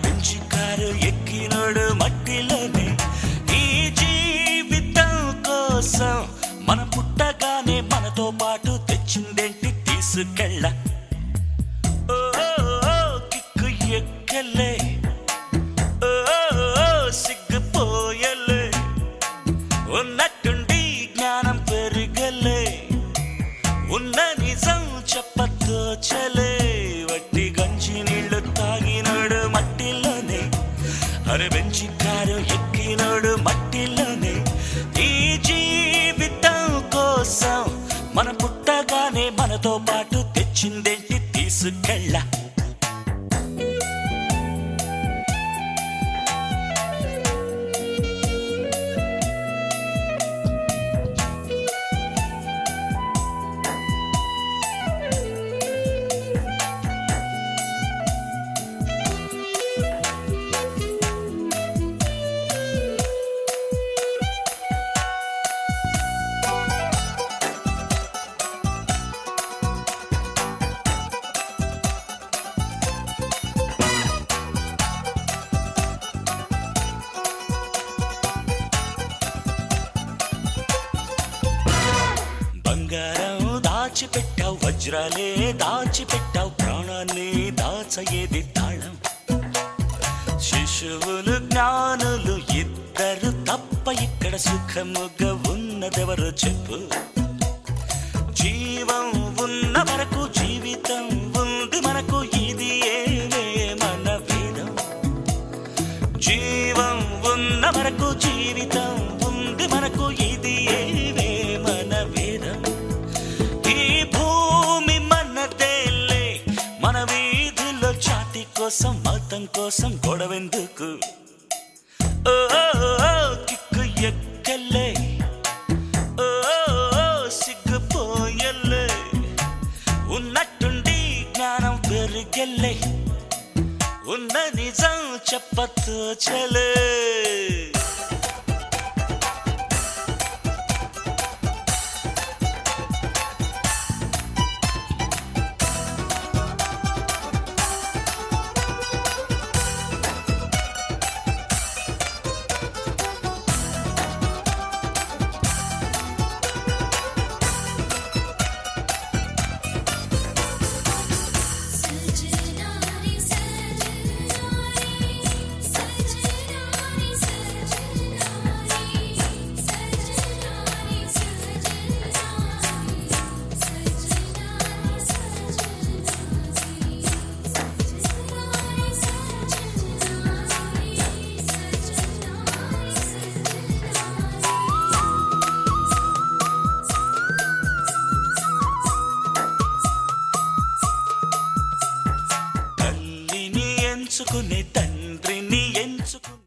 bench car ఎక్కినోడు మట్టిలోనే ఈ జీవితం కోసం మన పుట్టగానే మనతో పాటు తెచ్చిందేంటి తీసుకెళ్ళ కిక్కు ఎక్కలే సిగ్గుపోయలే ఉన్నట్టుండి జ్ఞానం పెరిగలే ఉన్న నిజం చెప్పతో చలే వట్టి గంజి నీళ్లు తాగినోడు మట్టిలోనే అరే బెంచి కారు ఎక్కినోడు మట్టిలోనే ఈ జీవితం కోసం మన పుట్టగానే మనతో పాటు తెచ్చిందేంటి తీసుకెళ్ళ బంగారం దాచిపెట్టావు వజ్రాలే దాచిపెట్టావు ప్రాణాన్ని దాచయేది తాళం శిశువులు జ్ఞానులు ఇద్దరు తప్ప ఇక్కడ సుఖముగా ఉన్నదెవరో చెప్పు జీవం ఉన్న వరకు జీవితం ఉంది మనకు ఇది ఏవే మన వేదం జీవం ఉన్న వరకు జీవితం ఉంది మనకు ఇది ఏవే మన వేదం ఈ భూమి మనదేలే మన వీధిలో జాతి కోసం మతం కోసం గొడవెందుకు కిక్కు ఎక్కలే సిగ్గుపోయలే ఉన్నట్టుండి జ్ఞానం పెరిగలే ఉన్న నిజం చెప్పతో చలే తండ్రిని ఎంచుకునే తండ్రిని ఎంచుకునే